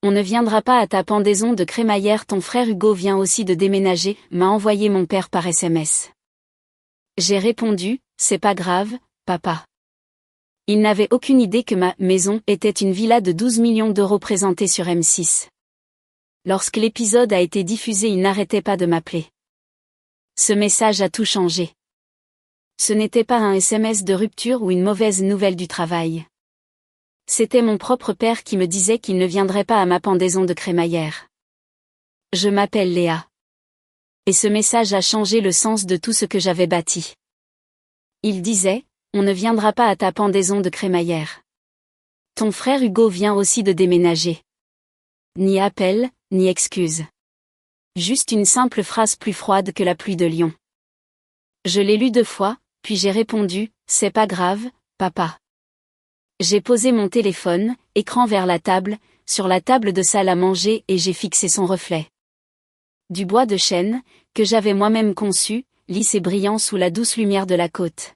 On ne viendra pas à ta pendaison de crémaillère, ton frère Hugo vient aussi de déménager, m'a envoyé mon père par SMS. J'ai répondu, c'est pas grave, papa. Il n'avait aucune idée que ma maison était une villa de 12 millions d'euros présentée sur M6. Lorsque l'épisode a été diffusé, il n'arrêtait pas de m'appeler. Ce message a tout changé. Ce n'était pas un SMS de rupture ou une mauvaise nouvelle du travail. C'était mon propre père qui me disait qu'il ne viendrait pas à ma pendaison de crémaillère. Je m'appelle Léa. Et ce message a changé le sens de tout ce que j'avais bâti. Il disait, on ne viendra pas à ta pendaison de crémaillère. Ton frère Hugo vient aussi de déménager. Ni appel, ni excuse. Juste une simple phrase plus froide que la pluie de Lyon. Je l'ai lu 2 fois, puis j'ai répondu, c'est pas grave, papa. J'ai posé mon téléphone, écran vers la table, sur la table de salle à manger et j'ai fixé son reflet. Du bois de chêne, que j'avais moi-même conçu, lisse et brillant sous la douce lumière de la côte.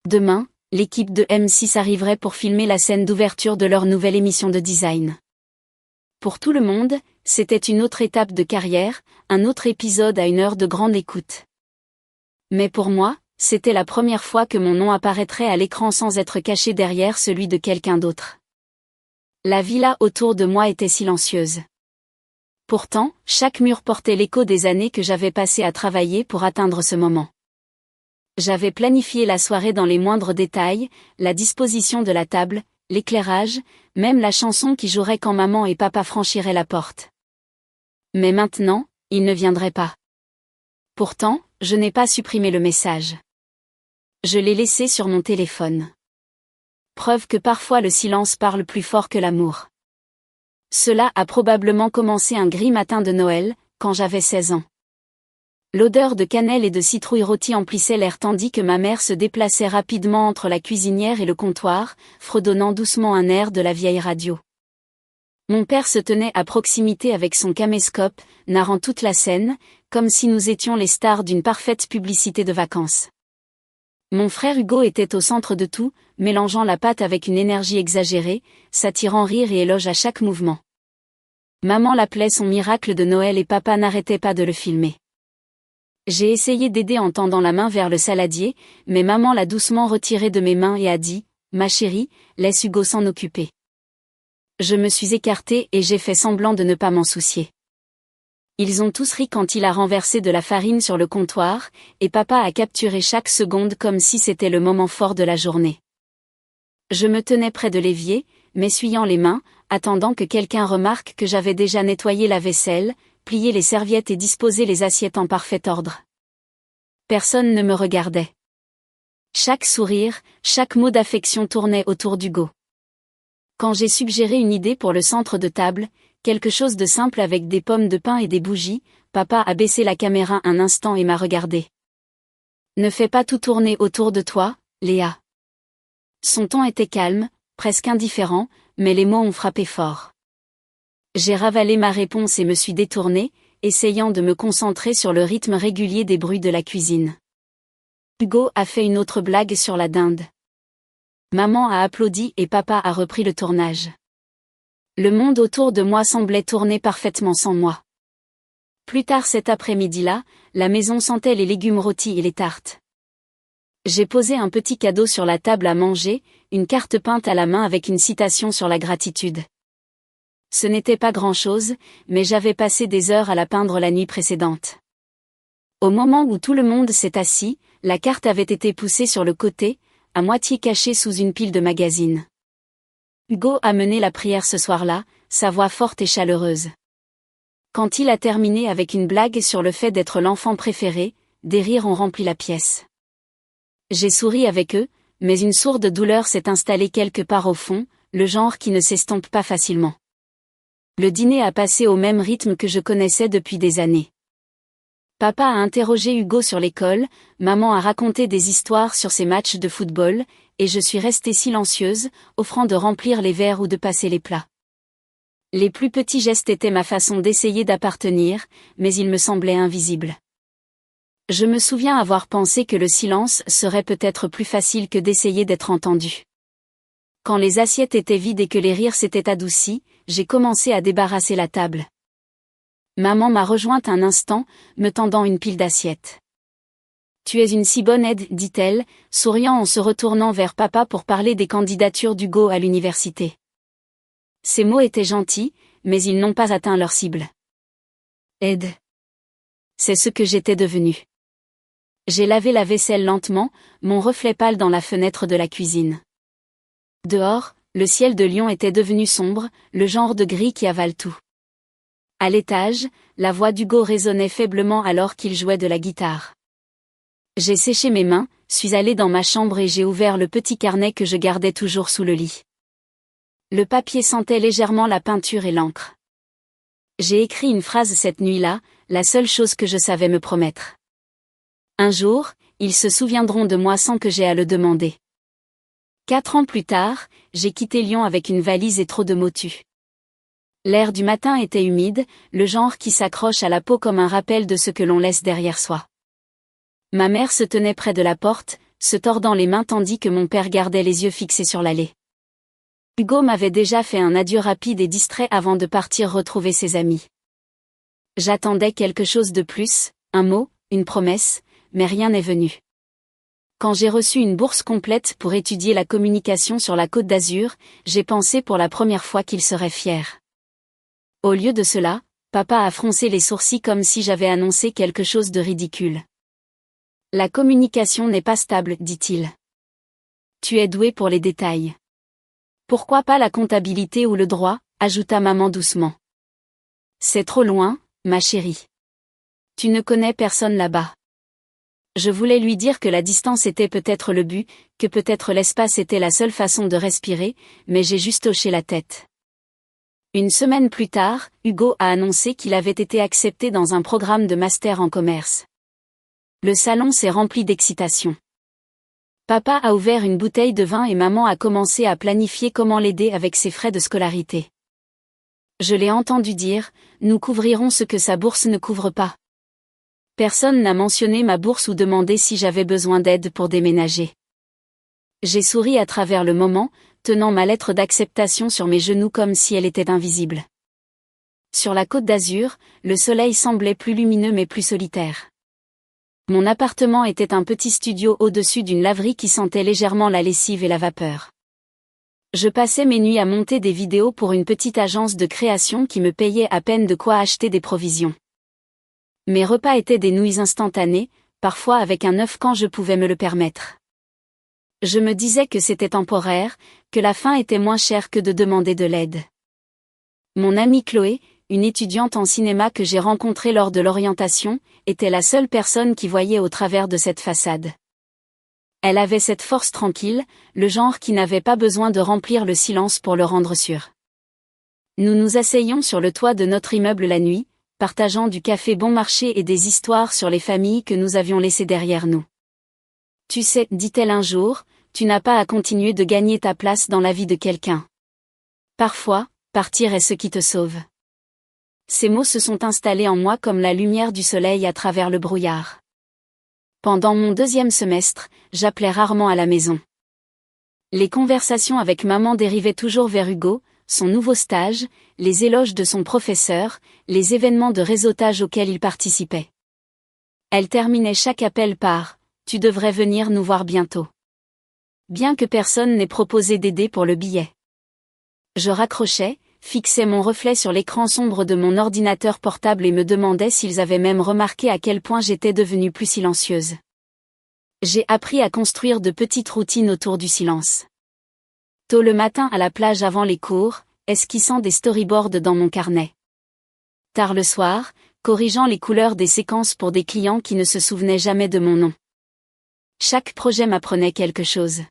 Demain, l'équipe de M6 arriverait pour filmer la scène d'ouverture de leur nouvelle émission de design. Pour tout le monde, c'était une autre étape de carrière, un autre épisode à une heure de grande écoute. Mais pour moi, c'était la première fois que mon nom apparaîtrait à l'écran sans être caché derrière celui de quelqu'un d'autre. La villa autour de moi était silencieuse. Pourtant, chaque mur portait l'écho des années que j'avais passées à travailler pour atteindre ce moment. J'avais planifié la soirée dans les moindres détails, la disposition de la table, l'éclairage, même la chanson qui jouerait quand maman et papa franchiraient la porte. Mais maintenant, ils ne viendraient pas. Pourtant, je n'ai pas supprimé le message. Je l'ai laissé sur mon téléphone. Preuve que parfois le silence parle plus fort que l'amour. Cela a probablement commencé un gris matin de Noël, quand j'avais 16 ans. L'odeur de cannelle et de citrouille rôtie emplissait l'air tandis que ma mère se déplaçait rapidement entre la cuisinière et le comptoir, fredonnant doucement un air de la vieille radio. Mon père se tenait à proximité avec son caméscope, narrant toute la scène, comme si nous étions les stars d'une parfaite publicité de vacances. Mon frère Hugo était au centre de tout, mélangeant la pâte avec une énergie exagérée, s'attirant rire et éloge à chaque mouvement. Maman l'appelait son miracle de Noël et papa n'arrêtait pas de le filmer. J'ai essayé d'aider en tendant la main vers le saladier, mais maman l'a doucement retiré de mes mains et a dit, « Ma chérie, laisse Hugo s'en occuper. » Je me suis écartée et j'ai fait semblant de ne pas m'en soucier. Ils ont tous ri quand il a renversé de la farine sur le comptoir, et papa a capturé chaque seconde comme si c'était le moment fort de la journée. Je me tenais près de l'évier, m'essuyant les mains, attendant que quelqu'un remarque que j'avais déjà nettoyé la vaisselle, plié les serviettes et disposé les assiettes en parfait ordre. Personne ne me regardait. Chaque sourire, chaque mot d'affection tournait autour d'Hugo. Quand j'ai suggéré une idée pour le centre de table, quelque chose de simple avec des pommes de pin et des bougies, papa a baissé la caméra un instant et m'a regardé. Ne fais pas tout tourner autour de toi, Léa. Son ton était calme, presque indifférent, mais les mots ont frappé fort. J'ai ravalé ma réponse et me suis détournée, essayant de me concentrer sur le rythme régulier des bruits de la cuisine. Hugo a fait une autre blague sur la dinde. Maman a applaudi et papa a repris le tournage. Le monde autour de moi semblait tourner parfaitement sans moi. Plus tard cet après-midi-là, la maison sentait les légumes rôtis et les tartes. J'ai posé un petit cadeau sur la table à manger, une carte peinte à la main avec une citation sur la gratitude. Ce n'était pas grand-chose, mais j'avais passé des heures à la peindre la nuit précédente. Au moment où tout le monde s'est assis, la carte avait été poussée sur le côté, à moitié cachée sous une pile de magazines. Hugo a mené la prière ce soir-là, sa voix forte et chaleureuse. Quand il a terminé avec une blague sur le fait d'être l'enfant préféré, des rires ont rempli la pièce. J'ai souri avec eux, mais une sourde douleur s'est installée quelque part au fond, le genre qui ne s'estompe pas facilement. Le dîner a passé au même rythme que je connaissais depuis des années. Papa a interrogé Hugo sur l'école, maman a raconté des histoires sur ses matchs de football, et je suis restée silencieuse, offrant de remplir les verres ou de passer les plats. Les plus petits gestes étaient ma façon d'essayer d'appartenir, mais ils me semblaient invisibles. Je me souviens avoir pensé que le silence serait peut-être plus facile que d'essayer d'être entendu. Quand les assiettes étaient vides et que les rires s'étaient adoucis, j'ai commencé à débarrasser la table. Maman m'a rejointe un instant, me tendant une pile d'assiettes. Tu es une si bonne aide, dit-elle, souriant en se retournant vers papa pour parler des candidatures d'Hugo à l'université. Ces mots étaient gentils, mais ils n'ont pas atteint leur cible. Aide. C'est ce que j'étais devenue. J'ai lavé la vaisselle lentement, mon reflet pâle dans la fenêtre de la cuisine. Dehors, le ciel de Lyon était devenu sombre, le genre de gris qui avale tout. À l'étage, la voix d'Hugo résonnait faiblement alors qu'il jouait de la guitare. J'ai séché mes mains, suis allée dans ma chambre et j'ai ouvert le petit carnet que je gardais toujours sous le lit. Le papier sentait légèrement la peinture et l'encre. J'ai écrit une phrase cette nuit-là, la seule chose que je savais me promettre. Un jour, ils se souviendront de moi sans que j'aie à le demander. 4 ans plus tard, j'ai quitté Lyon avec une valise et trop de motus. L'air du matin était humide, le genre qui s'accroche à la peau comme un rappel de ce que l'on laisse derrière soi. Ma mère se tenait près de la porte, se tordant les mains tandis que mon père gardait les yeux fixés sur l'allée. Hugo m'avait déjà fait un adieu rapide et distrait avant de partir retrouver ses amis. J'attendais quelque chose de plus, un mot, une promesse, mais rien n'est venu. Quand j'ai reçu une bourse complète pour étudier la communication sur la Côte d'Azur, j'ai pensé pour la première fois qu'il serait fier. Au lieu de cela, papa a froncé les sourcils comme si j'avais annoncé quelque chose de ridicule. La communication n'est pas stable, dit-il. Tu es doué pour les détails. Pourquoi pas la comptabilité ou le droit, ajouta maman doucement. C'est trop loin, ma chérie. Tu ne connais personne là-bas. Je voulais lui dire que la distance était peut-être le but, que peut-être l'espace était la seule façon de respirer, mais j'ai juste hoché la tête. Une semaine plus tard, Hugo a annoncé qu'il avait été accepté dans un programme de master en commerce. Le salon s'est rempli d'excitation. Papa a ouvert une bouteille de vin et maman a commencé à planifier comment l'aider avec ses frais de scolarité. Je l'ai entendu dire, nous couvrirons ce que sa bourse ne couvre pas. Personne n'a mentionné ma bourse ou demandé si j'avais besoin d'aide pour déménager. J'ai souri à travers le moment, tenant ma lettre d'acceptation sur mes genoux comme si elle était invisible. Sur la Côte d'Azur, le soleil semblait plus lumineux mais plus solitaire. Mon appartement était un petit studio au-dessus d'une laverie qui sentait légèrement la lessive et la vapeur. Je passais mes nuits à monter des vidéos pour une petite agence de création qui me payait à peine de quoi acheter des provisions. Mes repas étaient des nouilles instantanées, parfois avec un œuf quand je pouvais me le permettre. Je me disais que c'était temporaire, que la faim était moins chère que de demander de l'aide. Mon amie Chloé, une étudiante en cinéma que j'ai rencontrée lors de l'orientation, était la seule personne qui voyait au travers de cette façade. Elle avait cette force tranquille, le genre qui n'avait pas besoin de remplir le silence pour le rendre sûr. Nous nous asseyions sur le toit de notre immeuble la nuit, partageant du café bon marché et des histoires sur les familles que nous avions laissées derrière nous. Tu sais, dit-elle un jour, tu n'as pas à continuer de gagner ta place dans la vie de quelqu'un. Parfois, partir est ce qui te sauve. Ces mots se sont installés en moi comme la lumière du soleil à travers le brouillard. Pendant mon 2e semestre, j'appelais rarement à la maison. Les conversations avec maman dérivaient toujours vers Hugo, son nouveau stage, les éloges de son professeur, les événements de réseautage auxquels il participait. Elle terminait chaque appel par « Tu devrais venir nous voir bientôt ». Bien que personne n'ait proposé d'aider pour le billet. Je raccrochais, fixais mon reflet sur l'écran sombre de mon ordinateur portable et me demandais s'ils avaient même remarqué à quel point j'étais devenue plus silencieuse. J'ai appris à construire de petites routines autour du silence. Tôt le matin à la plage avant les cours, esquissant des storyboards dans mon carnet. Tard le soir, corrigeant les couleurs des séquences pour des clients qui ne se souvenaient jamais de mon nom. Chaque projet m'apprenait quelque chose.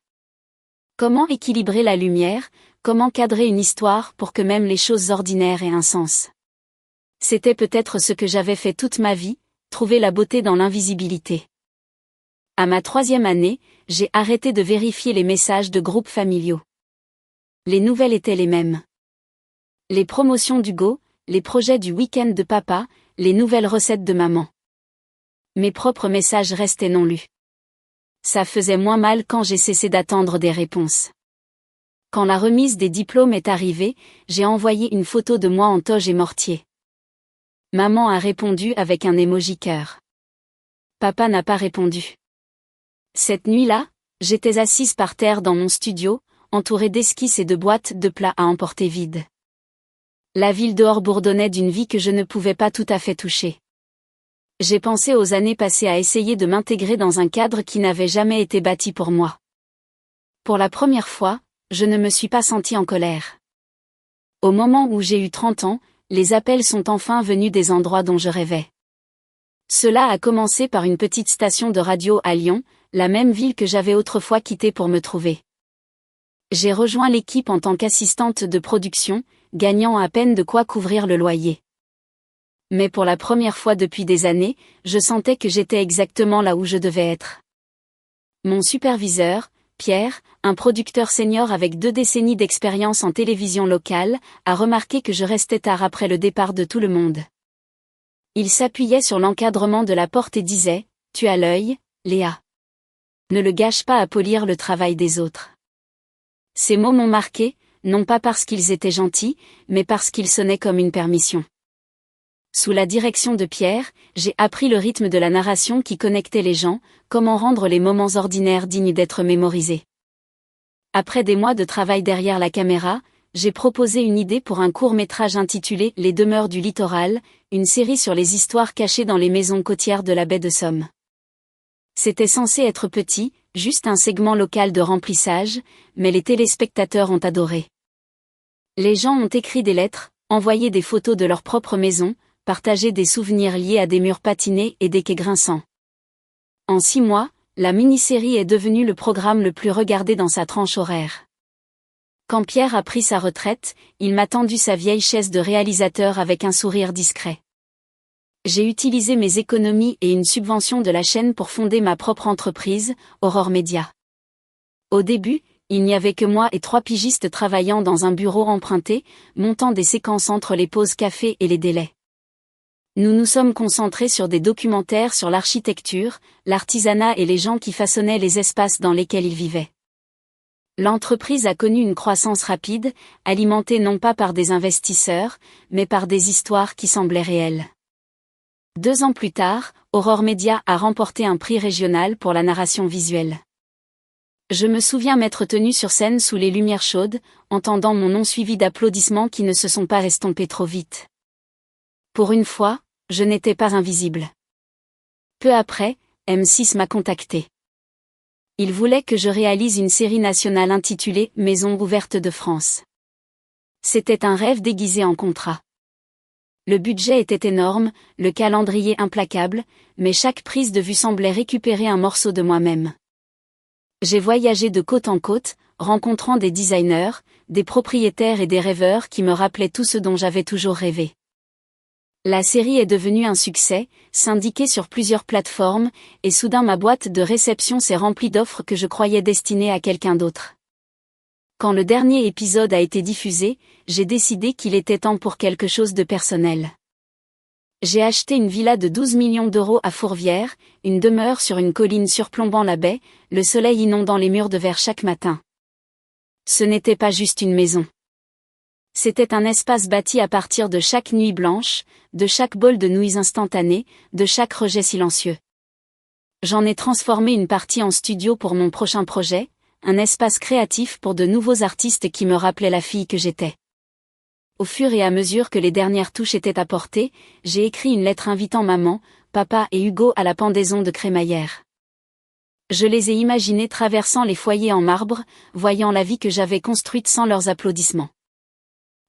Comment équilibrer la lumière, comment cadrer une histoire pour que même les choses ordinaires aient un sens. C'était peut-être ce que j'avais fait toute ma vie, trouver la beauté dans l'invisibilité. À ma 3e année, j'ai arrêté de vérifier les messages de groupes familiaux. Les nouvelles étaient les mêmes. Les promotions d'Hugo, les projets du week-end de papa, les nouvelles recettes de maman. Mes propres messages restaient non lus. Ça faisait moins mal quand j'ai cessé d'attendre des réponses. Quand la remise des diplômes est arrivée, j'ai envoyé une photo de moi en toge et mortier. Maman a répondu avec un emoji cœur. Papa n'a pas répondu. Cette nuit-là, j'étais assise par terre dans mon studio, entourée d'esquisses et de boîtes de plats à emporter vides. La ville dehors bourdonnait d'une vie que je ne pouvais pas tout à fait toucher. J'ai pensé aux années passées à essayer de m'intégrer dans un cadre qui n'avait jamais été bâti pour moi. Pour la première fois, je ne me suis pas sentie en colère. Au moment où j'ai eu 30 ans, les appels sont enfin venus des endroits dont je rêvais. Cela a commencé par une petite station de radio à Lyon, la même ville que j'avais autrefois quittée pour me trouver. J'ai rejoint l'équipe en tant qu'assistante de production, gagnant à peine de quoi couvrir le loyer. Mais pour la première fois depuis des années, je sentais que j'étais exactement là où je devais être. Mon superviseur, Pierre, un producteur senior avec 2 décennies d'expérience en télévision locale, a remarqué que je restais tard après le départ de tout le monde. Il s'appuyait sur l'encadrement de la porte et disait « Tu as l'œil, Léa. Ne le gâche pas à polir le travail des autres. » Ces mots m'ont marqué, non pas parce qu'ils étaient gentils, mais parce qu'ils sonnaient comme une permission. Sous la direction de Pierre, j'ai appris le rythme de la narration qui connectait les gens, comment rendre les moments ordinaires dignes d'être mémorisés. Après des mois de travail derrière la caméra, j'ai proposé une idée pour un court-métrage intitulé Les Demeures du Littoral, une série sur les histoires cachées dans les maisons côtières de la baie de Somme. C'était censé être petit, juste un segment local de remplissage, mais les téléspectateurs ont adoré. Les gens ont écrit des lettres, envoyé des photos de leur propre maison, partagé des souvenirs liés à des murs patinés et des quais grinçants. En 6 mois, la mini-série est devenue le programme le plus regardé dans sa tranche horaire. Quand Pierre a pris sa retraite, il m'a tendu sa vieille chaise de réalisateur avec un sourire discret. J'ai utilisé mes économies et une subvention de la chaîne pour fonder ma propre entreprise, Aurore Média. Au début, il n'y avait que moi et 3 pigistes travaillant dans un bureau emprunté, montant des séquences entre les pauses café et les délais. Nous nous sommes concentrés sur des documentaires sur l'architecture, l'artisanat et les gens qui façonnaient les espaces dans lesquels ils vivaient. L'entreprise a connu une croissance rapide, alimentée non pas par des investisseurs, mais par des histoires qui semblaient réelles. 2 ans plus tard, Aurore Média a remporté un prix régional pour la narration visuelle. Je me souviens m'être tenue sur scène sous les lumières chaudes, entendant mon nom suivi d'applaudissements qui ne se sont pas estompés trop vite. Pour une fois, je n'étais pas invisible. Peu après, M6 m'a contacté. Il voulait que je réalise une série nationale intitulée Maisons ouvertes de France. C'était un rêve déguisé en contrat. Le budget était énorme, le calendrier implacable, mais chaque prise de vue semblait récupérer un morceau de moi-même. J'ai voyagé de côte en côte, rencontrant des designers, des propriétaires et des rêveurs qui me rappelaient tout ce dont j'avais toujours rêvé. La série est devenue un succès, syndiquée sur plusieurs plateformes, et soudain ma boîte de réception s'est remplie d'offres que je croyais destinées à quelqu'un d'autre. Quand le dernier épisode a été diffusé, j'ai décidé qu'il était temps pour quelque chose de personnel. J'ai acheté une villa de 12 millions d'euros à Fourvière, une demeure sur une colline surplombant la baie, le soleil inondant les murs de verre chaque matin. Ce n'était pas juste une maison. C'était un espace bâti à partir de chaque nuit blanche, de chaque bol de nouilles instantanées, de chaque rejet silencieux. J'en ai transformé une partie en studio pour mon prochain projet, un espace créatif pour de nouveaux artistes qui me rappelaient la fille que j'étais. Au fur et à mesure que les dernières touches étaient apportées, j'ai écrit une lettre invitant maman, papa et Hugo à la pendaison de crémaillère. Je les ai imaginés traversant les foyers en marbre, voyant la vie que j'avais construite sans leurs applaudissements.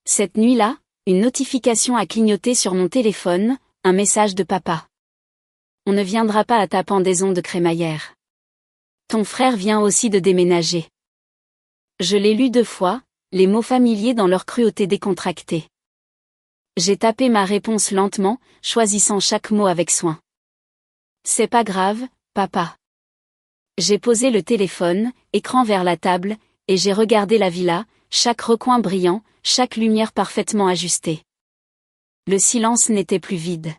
Cette nuit-là, une notification a clignoté sur mon téléphone, un message de papa. On ne viendra pas à ta pendaison de crémaillère. Ton frère vient aussi de déménager. Je l'ai lu 2 fois, les mots familiers dans leur cruauté décontractée. J'ai tapé ma réponse lentement, choisissant chaque mot avec soin. C'est pas grave, papa. J'ai posé le téléphone, écran vers la table, et j'ai regardé la villa, chaque recoin brillant, chaque lumière parfaitement ajustée. Le silence n'était plus vide.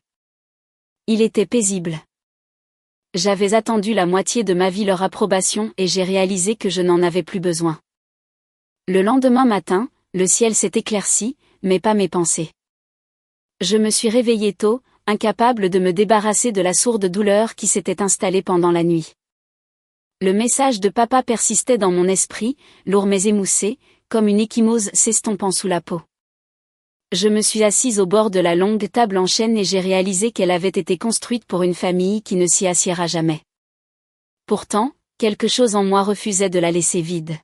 Il était paisible. J'avais attendu la moitié de ma vie leur approbation et j'ai réalisé que je n'en avais plus besoin. Le lendemain matin, le ciel s'est éclairci, mais pas mes pensées. Je me suis réveillée tôt, incapable de me débarrasser de la sourde douleur qui s'était installée pendant la nuit. Le message de papa persistait dans mon esprit, lourd mais émoussé, comme une ecchymose s'estompant sous la peau. Je me suis assise au bord de la longue table en chêne et j'ai réalisé qu'elle avait été construite pour une famille qui ne s'y assiera jamais. Pourtant, quelque chose en moi refusait de la laisser vide.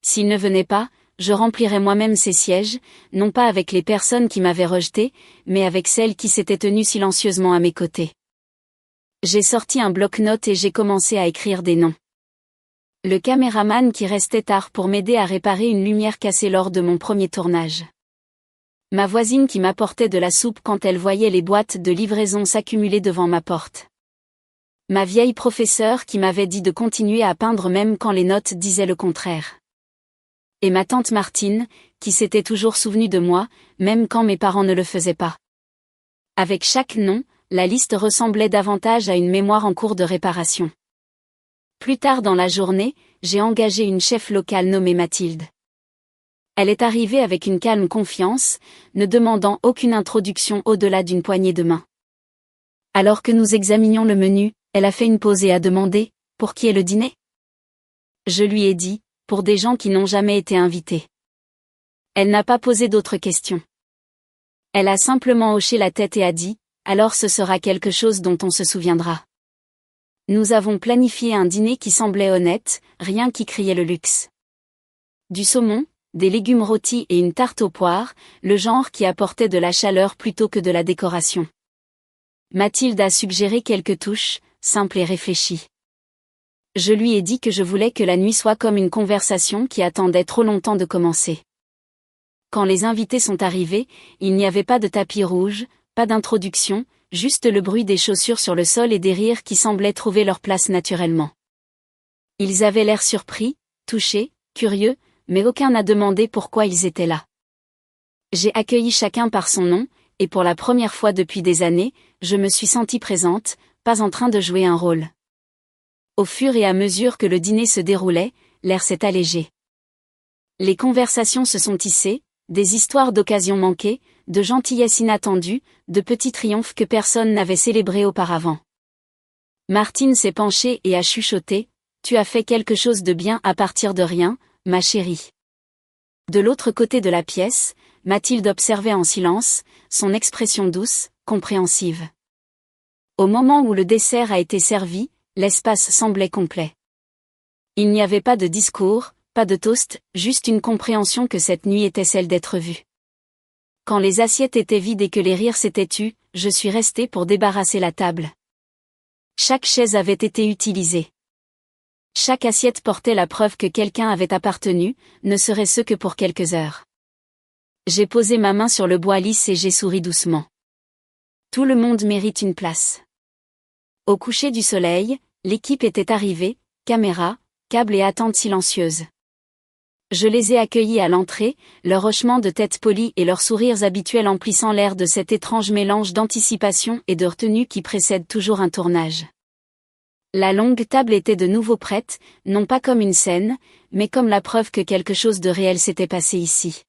S'il ne venait pas, je remplirais moi-même ces sièges, non pas avec les personnes qui m'avaient rejeté, mais avec celles qui s'étaient tenues silencieusement à mes côtés. J'ai sorti un bloc-notes et j'ai commencé à écrire des noms. Le caméraman qui restait tard pour m'aider à réparer une lumière cassée lors de mon premier tournage. Ma voisine qui m'apportait de la soupe quand elle voyait les boîtes de livraison s'accumuler devant ma porte. Ma vieille professeure qui m'avait dit de continuer à peindre même quand les notes disaient le contraire. Et ma tante Martine, qui s'était toujours souvenue de moi, même quand mes parents ne le faisaient pas. Avec chaque nom, la liste ressemblait davantage à une mémoire en cours de réparation. Plus tard dans la journée, j'ai engagé une chef locale nommée Mathilde. Elle est arrivée avec une calme confiance, ne demandant aucune introduction au-delà d'une poignée de main. Alors que nous examinions le menu, elle a fait une pause et a demandé « Pour qui est le dîner ?» Je lui ai dit « Pour des gens qui n'ont jamais été invités. » Elle n'a pas posé d'autres questions. Elle a simplement hoché la tête et a dit « Alors ce sera quelque chose dont on se souviendra. » Nous avons planifié un dîner qui semblait honnête, rien qui criait le luxe. Du saumon, des légumes rôtis et une tarte aux poires, le genre qui apportait de la chaleur plutôt que de la décoration. Mathilde a suggéré quelques touches, simples et réfléchies. Je lui ai dit que je voulais que la nuit soit comme une conversation qui attendait trop longtemps de commencer. Quand les invités sont arrivés, il n'y avait pas de tapis rouge, pas d'introduction, juste le bruit des chaussures sur le sol et des rires qui semblaient trouver leur place naturellement. Ils avaient l'air surpris, touchés, curieux, mais aucun n'a demandé pourquoi ils étaient là. J'ai accueilli chacun par son nom, et pour la première fois depuis des années, je me suis sentie présente, pas en train de jouer un rôle. Au fur et à mesure que le dîner se déroulait, l'air s'est allégé. Les conversations se sont tissées, des histoires d'occasions manquées, de gentillesses inattendues, de petits triomphes que personne n'avait célébrés auparavant. Martine s'est penchée et a chuchoté « Tu as fait quelque chose de bien à partir de rien, ma chérie. » De l'autre côté de la pièce, Mathilde observait en silence, son expression douce, compréhensive. Au moment où le dessert a été servi, l'espace semblait complet. Il n'y avait pas de discours, pas de toast, juste une compréhension que cette nuit était celle d'être vue. Quand les assiettes étaient vides et que les rires s'étaient tus, je suis restée pour débarrasser la table. Chaque chaise avait été utilisée. Chaque assiette portait la preuve que quelqu'un avait appartenu, ne serait-ce que pour quelques heures. J'ai posé ma main sur le bois lisse et j'ai souri doucement. Tout le monde mérite une place. Au coucher du soleil, l'équipe était arrivée, caméra, câble et attente silencieuse. Je les ai accueillis à l'entrée, leur hochement de tête poli et leurs sourires habituels emplissant l'air de cet étrange mélange d'anticipation et de retenue qui précède toujours un tournage. La longue table était de nouveau prête, non pas comme une scène, mais comme la preuve que quelque chose de réel s'était passé ici.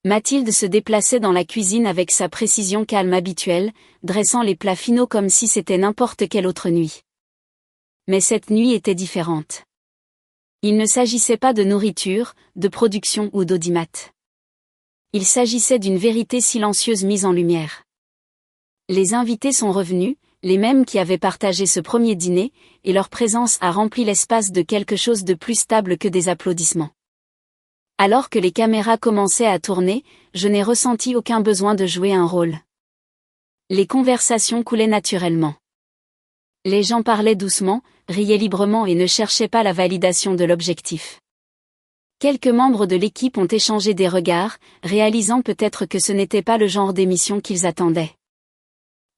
Mathilde se déplaçait dans la cuisine avec sa précision calme habituelle, dressant les plats finaux comme si c'était n'importe quelle autre nuit. Mais cette nuit était différente. Il ne s'agissait pas de nourriture, de production ou d'audimat. Il s'agissait d'une vérité silencieuse mise en lumière. Les invités sont revenus, les mêmes qui avaient partagé ce premier dîner, et leur présence a rempli l'espace de quelque chose de plus stable que des applaudissements. Alors que les caméras commençaient à tourner, je n'ai ressenti aucun besoin de jouer un rôle. Les conversations coulaient naturellement. Les gens parlaient doucement, riaient librement et ne cherchaient pas la validation de l'objectif. Quelques membres de l'équipe ont échangé des regards, réalisant peut-être que ce n'était pas le genre d'émission qu'ils attendaient.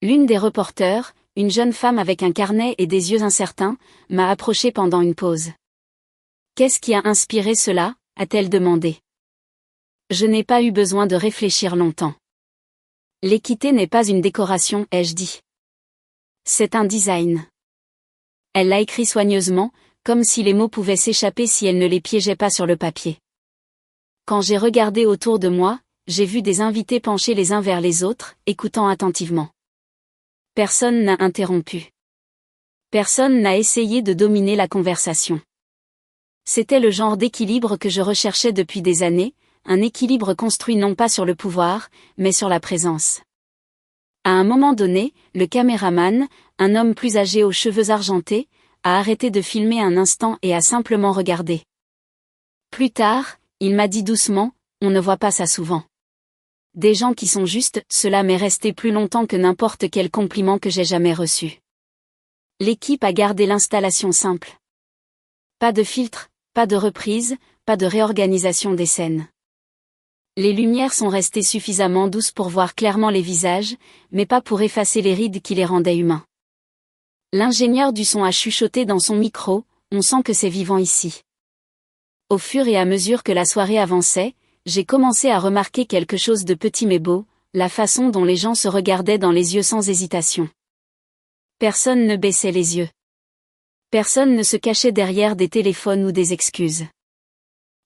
L'une des reporters, une jeune femme avec un carnet et des yeux incertains, m'a approché pendant une pause. « Qu'est-ce qui a inspiré cela ?» a-t-elle demandé. Je n'ai pas eu besoin de réfléchir longtemps. L'équité n'est pas une décoration, ai-je dit. C'est un design. Elle l'a écrit soigneusement, comme si les mots pouvaient s'échapper si elle ne les piégeait pas sur le papier. Quand j'ai regardé autour de moi, j'ai vu des invités penchés les uns vers les autres, écoutant attentivement. Personne n'a interrompu. Personne n'a essayé de dominer la conversation. C'était le genre d'équilibre que je recherchais depuis des années, un équilibre construit non pas sur le pouvoir, mais sur la présence. À un moment donné, le caméraman, un homme plus âgé aux cheveux argentés, a arrêté de filmer un instant et a simplement regardé. Plus tard, il m'a dit doucement, on ne voit pas ça souvent. Des gens qui sont justes, cela m'est resté plus longtemps que n'importe quel compliment que j'ai jamais reçu. L'équipe a gardé l'installation simple. Pas de filtre, pas de reprise, pas de réorganisation des scènes. Les lumières sont restées suffisamment douces pour voir clairement les visages, mais pas pour effacer les rides qui les rendaient humains. L'ingénieur du son a chuchoté dans son micro, on sent que c'est vivant ici. Au fur et à mesure que la soirée avançait, j'ai commencé à remarquer quelque chose de petit mais beau, la façon dont les gens se regardaient dans les yeux sans hésitation. Personne ne baissait les yeux. Personne ne se cachait derrière des téléphones ou des excuses.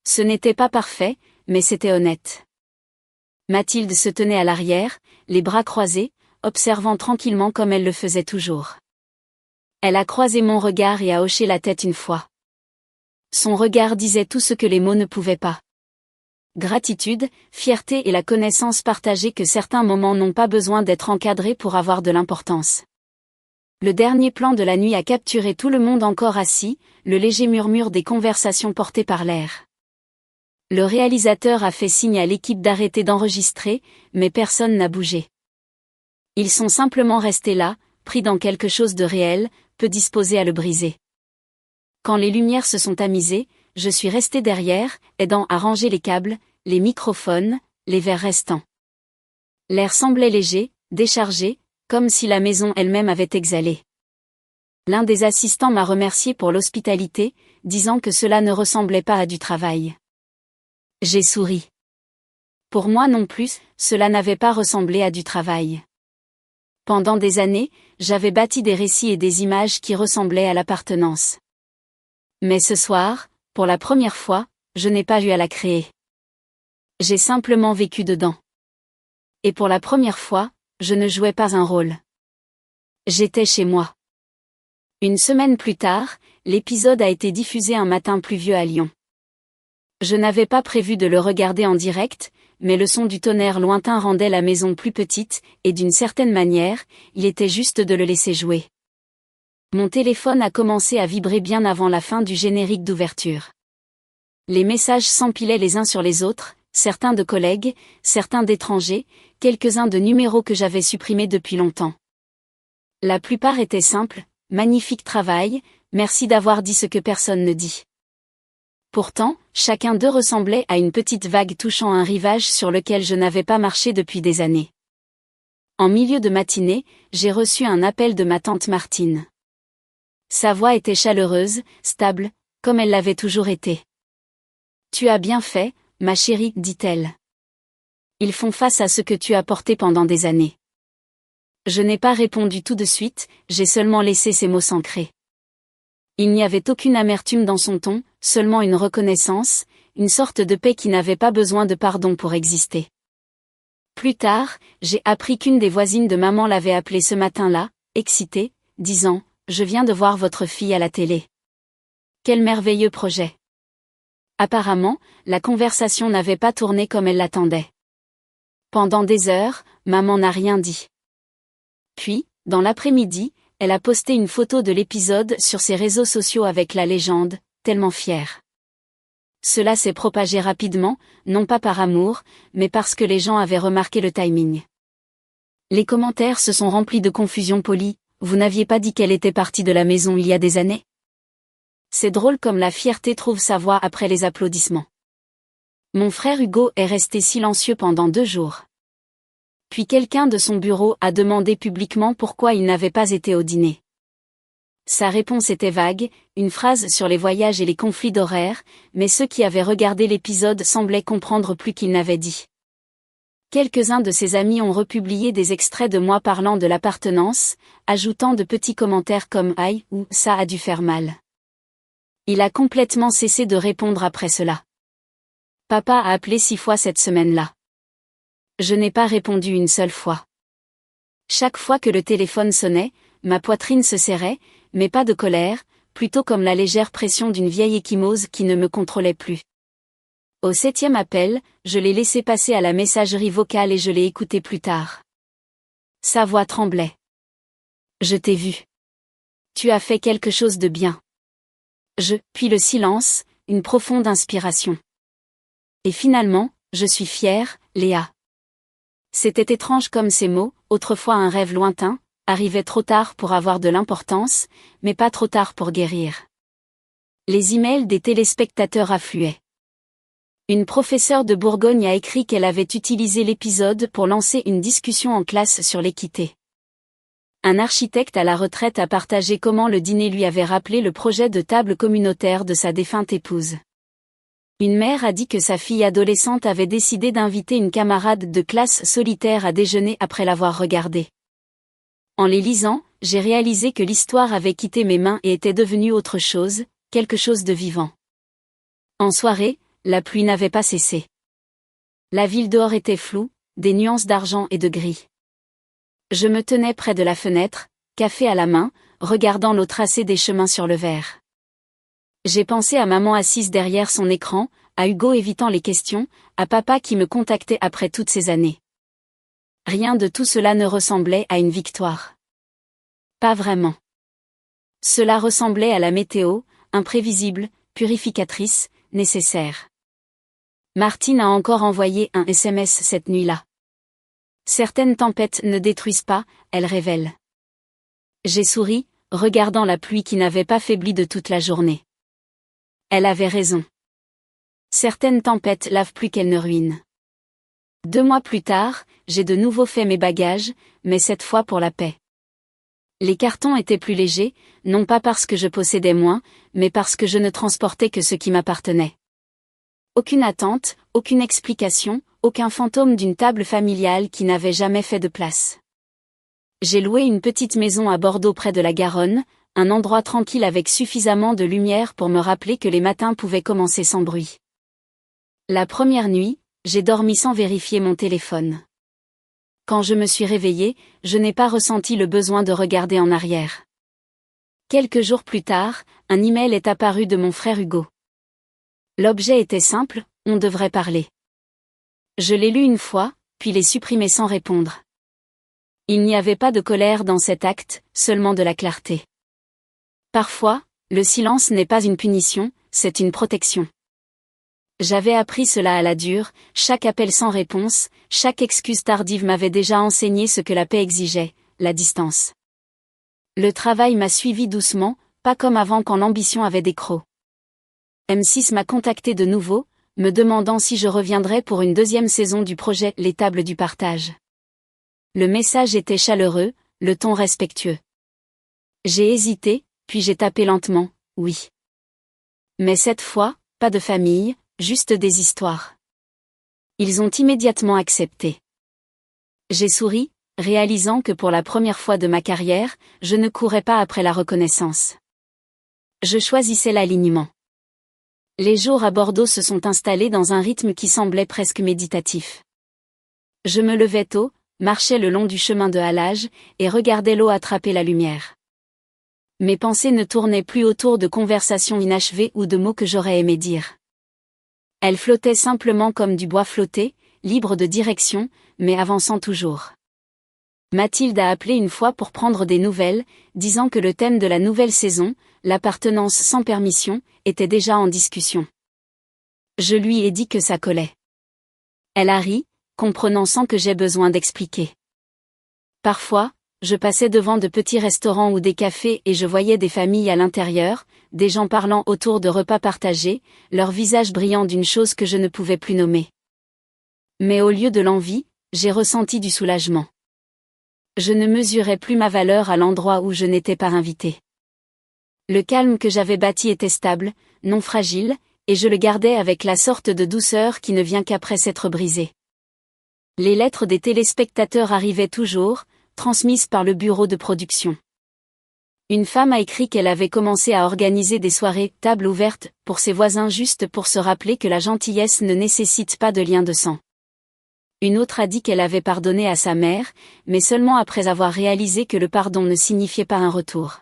Ce n'était pas parfait, mais c'était honnête. Mathilde se tenait à l'arrière, les bras croisés, observant tranquillement comme elle le faisait toujours. Elle a croisé mon regard et a hoché la tête une fois. Son regard disait tout ce que les mots ne pouvaient pas. Gratitude, fierté et la connaissance partagée que certains moments n'ont pas besoin d'être encadrés pour avoir de l'importance. Le dernier plan de la nuit a capturé tout le monde encore assis, le léger murmure des conversations portées par l'air. Le réalisateur a fait signe à l'équipe d'arrêter d'enregistrer, mais personne n'a bougé. Ils sont simplement restés là, pris dans quelque chose de réel, peu disposés à le briser. Quand les lumières se sont tamisées, je suis resté derrière, aidant à ranger les câbles, les microphones, les verres restants. L'air semblait léger, déchargé, comme si la maison elle-même avait exhalé. L'un des assistants m'a remercié pour l'hospitalité, disant que cela ne ressemblait pas à du travail. J'ai souri. Pour moi non plus, cela n'avait pas ressemblé à du travail. Pendant des années, j'avais bâti des récits et des images qui ressemblaient à l'appartenance. Mais ce soir, pour la première fois, je n'ai pas eu à la créer. J'ai simplement vécu dedans. Et pour la première fois, je ne jouais pas un rôle. J'étais chez moi. Une semaine plus tard, l'épisode a été diffusé un matin pluvieux à Lyon. Je n'avais pas prévu de le regarder en direct, mais le son du tonnerre lointain rendait la maison plus petite, et d'une certaine manière, il était juste de le laisser jouer. Mon téléphone a commencé à vibrer bien avant la fin du générique d'ouverture. Les messages s'empilaient les uns sur les autres, certains de collègues, certains d'étrangers, quelques-uns de numéros que j'avais supprimés depuis longtemps. La plupart étaient simples, magnifique travail, merci d'avoir dit ce que personne ne dit. Pourtant, chacun d'eux ressemblait à une petite vague touchant un rivage sur lequel je n'avais pas marché depuis des années. En milieu de matinée, j'ai reçu un appel de ma tante Martine. Sa voix était chaleureuse, stable, comme elle l'avait toujours été. « Tu as bien fait, ma chérie, dit-elle. Ils font face à ce que tu as porté pendant des années. » Je n'ai pas répondu tout de suite, j'ai seulement laissé ces mots s'ancrer. Il n'y avait aucune amertume dans son ton, seulement une reconnaissance, une sorte de paix qui n'avait pas besoin de pardon pour exister. Plus tard, j'ai appris qu'une des voisines de maman l'avait appelée ce matin-là, excitée, disant « Je viens de voir votre fille à la télé. Quel merveilleux projet !» Apparemment, la conversation n'avait pas tourné comme elle l'attendait. Pendant des heures, maman n'a rien dit. Puis, dans l'après-midi, elle a posté une photo de l'épisode sur ses réseaux sociaux avec la légende « Tellement fière ». Cela s'est propagé rapidement, non pas par amour, mais parce que les gens avaient remarqué le timing. Les commentaires se sont remplis de confusion polie. Vous n'aviez pas dit qu'elle était partie de la maison il y a des années? C'est drôle comme la fierté trouve sa voix après les applaudissements. Mon frère Hugo est resté silencieux pendant 2 jours. Puis quelqu'un de son bureau a demandé publiquement pourquoi il n'avait pas été au dîner. Sa réponse était vague, une phrase sur les voyages et les conflits d'horaires, mais ceux qui avaient regardé l'épisode semblaient comprendre plus qu'il n'avait dit. Quelques-uns de ses amis ont republié des extraits de moi parlant de l'appartenance, ajoutant de petits commentaires comme « Aïe » ou « Ça a dû faire mal ». Il a complètement cessé de répondre après cela. Papa a appelé 6 fois cette semaine-là. Je n'ai pas répondu une seule fois. Chaque fois que le téléphone sonnait, ma poitrine se serrait, mais pas de colère, plutôt comme la légère pression d'une vieille ecchymose qui ne me contrôlait plus. Au 7e appel, je l'ai laissé passer à la messagerie vocale et je l'ai écouté plus tard. Sa voix tremblait. Je t'ai vu. Tu as fait quelque chose de bien. Puis le silence, une profonde inspiration. Et finalement, je suis fière, Léa. C'était étrange comme ces mots, autrefois un rêve lointain, arrivaient trop tard pour avoir de l'importance, mais pas trop tard pour guérir. Les emails des téléspectateurs affluaient. Une professeure de Bourgogne a écrit qu'elle avait utilisé l'épisode pour lancer une discussion en classe sur l'équité. Un architecte à la retraite a partagé comment le dîner lui avait rappelé le projet de table communautaire de sa défunte épouse. Une mère a dit que sa fille adolescente avait décidé d'inviter une camarade de classe solitaire à déjeuner après l'avoir regardée. En les lisant, j'ai réalisé que l'histoire avait quitté mes mains et était devenue autre chose, quelque chose de vivant. En soirée, la pluie n'avait pas cessé. La ville dehors était floue, des nuances d'argent et de gris. Je me tenais près de la fenêtre, café à la main, regardant l'eau tracer des chemins sur le verre. J'ai pensé à maman assise derrière son écran, à Hugo évitant les questions, à papa qui me contactait après toutes ces années. Rien de tout cela ne ressemblait à une victoire. Pas vraiment. Cela ressemblait à la météo, imprévisible, purificatrice, nécessaire. Martine a encore envoyé un SMS cette nuit-là. Certaines tempêtes ne détruisent pas, elles révèlent. J'ai souri, regardant la pluie qui n'avait pas faibli de toute la journée. Elle avait raison. Certaines tempêtes lavent plus qu'elles ne ruinent. 2 mois plus tard, j'ai de nouveau fait mes bagages, mais cette fois pour la paix. Les cartons étaient plus légers, non pas parce que je possédais moins, mais parce que je ne transportais que ce qui m'appartenait. Aucune attente, aucune explication, aucun fantôme d'une table familiale qui n'avait jamais fait de place. J'ai loué une petite maison à Bordeaux près de la Garonne, un endroit tranquille avec suffisamment de lumière pour me rappeler que les matins pouvaient commencer sans bruit. La première nuit, j'ai dormi sans vérifier mon téléphone. Quand je me suis réveillée, je n'ai pas ressenti le besoin de regarder en arrière. Quelques jours plus tard, un email est apparu de mon frère Hugo. L'objet était simple, on devrait parler. Je l'ai lu une fois, puis l'ai supprimé sans répondre. Il n'y avait pas de colère dans cet acte, seulement de la clarté. Parfois, le silence n'est pas une punition, c'est une protection. J'avais appris cela à la dure, chaque appel sans réponse, chaque excuse tardive m'avait déjà enseigné ce que la paix exigeait, la distance. Le travail m'a suivi doucement, pas comme avant quand l'ambition avait des crocs. M6 m'a contacté de nouveau, me demandant si je reviendrais pour une 2e saison du projet Les Tables du Partage. Le message était chaleureux, le ton respectueux. J'ai hésité, puis j'ai tapé lentement, oui. Mais cette fois, pas de famille, juste des histoires. Ils ont immédiatement accepté. J'ai souri, réalisant que pour la première fois de ma carrière, je ne courais pas après la reconnaissance. Je choisissais l'alignement. Les jours à Bordeaux se sont installés dans un rythme qui semblait presque méditatif. Je me levais tôt, marchais le long du chemin de halage, et regardais l'eau attraper la lumière. Mes pensées ne tournaient plus autour de conversations inachevées ou de mots que j'aurais aimé dire. Elles flottaient simplement comme du bois flotté, libres de direction, mais avançant toujours. Mathilde a appelé une fois pour prendre des nouvelles, disant que le thème de la nouvelle saison, l'appartenance sans permission, était déjà en discussion. Je lui ai dit que ça collait. Elle a ri, comprenant sans que j'aie besoin d'expliquer. Parfois, je passais devant de petits restaurants ou des cafés et je voyais des familles à l'intérieur, des gens parlant autour de repas partagés, leurs visages brillant d'une chose que je ne pouvais plus nommer. Mais au lieu de l'envie, j'ai ressenti du soulagement. Je ne mesurais plus ma valeur à l'endroit où je n'étais pas invitée. Le calme que j'avais bâti était stable, non fragile, et je le gardais avec la sorte de douceur qui ne vient qu'après s'être brisé. Les lettres des téléspectateurs arrivaient toujours, transmises par le bureau de production. Une femme a écrit qu'elle avait commencé à organiser des soirées, tables ouvertes, pour ses voisins juste pour se rappeler que la gentillesse ne nécessite pas de lien de sang. Une autre a dit qu'elle avait pardonné à sa mère, mais seulement après avoir réalisé que le pardon ne signifiait pas un retour.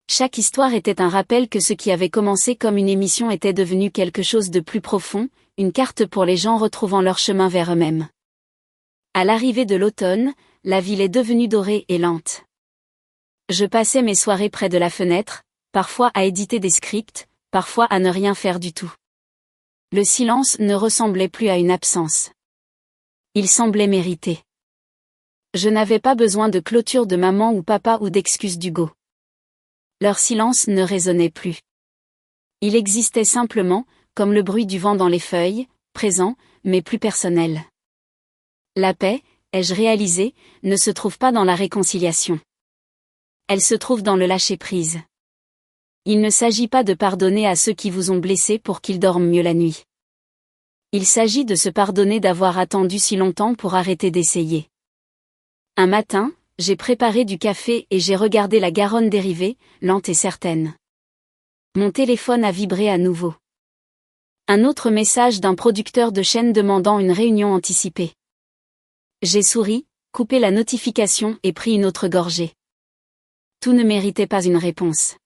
Chaque histoire était un rappel que ce qui avait commencé comme une émission était devenu quelque chose de plus profond, une carte pour les gens retrouvant leur chemin vers eux-mêmes. À l'arrivée de l'automne, la ville est devenue dorée et lente. Je passais mes soirées près de la fenêtre, parfois à éditer des scripts, parfois à ne rien faire du tout. Le silence ne ressemblait plus à une absence. Il semblait mérité. Je n'avais pas besoin de clôture de maman ou papa ou d'excuses d'Hugo. Leur silence ne résonnait plus. Il existait simplement, comme le bruit du vent dans les feuilles, présent, mais plus personnel. La paix, ai-je réalisé, ne se trouve pas dans la réconciliation. Elle se trouve dans le lâcher-prise. Il ne s'agit pas de pardonner à ceux qui vous ont blessé pour qu'ils dorment mieux la nuit. Il s'agit de se pardonner d'avoir attendu si longtemps pour arrêter d'essayer. Un matin, j'ai préparé du café et j'ai regardé la Garonne dériver, lente et certaine. Mon téléphone a vibré à nouveau. Un autre message d'un producteur de chaîne demandant une réunion anticipée. J'ai souri, coupé la notification et pris une autre gorgée. Tout ne méritait pas une réponse.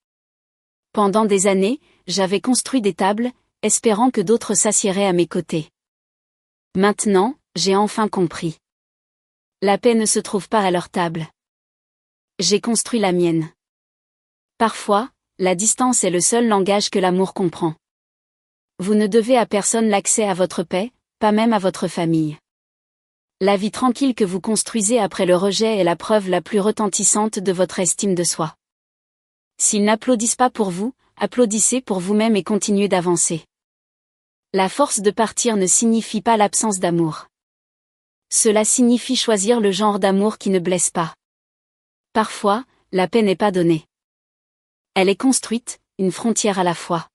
Pendant des années, j'avais construit des tables, espérant que d'autres s'assieraient à mes côtés. Maintenant, j'ai enfin compris. La paix ne se trouve pas à leur table. J'ai construit la mienne. Parfois, la distance est le seul langage que l'amour comprend. Vous ne devez à personne l'accès à votre paix, pas même à votre famille. La vie tranquille que vous construisez après le rejet est la preuve la plus retentissante de votre estime de soi. S'ils n'applaudissent pas pour vous, applaudissez pour vous-même et continuez d'avancer. La force de partir ne signifie pas l'absence d'amour. Cela signifie choisir le genre d'amour qui ne blesse pas. Parfois, la paix n'est pas donnée. Elle est construite, une frontière à la fois.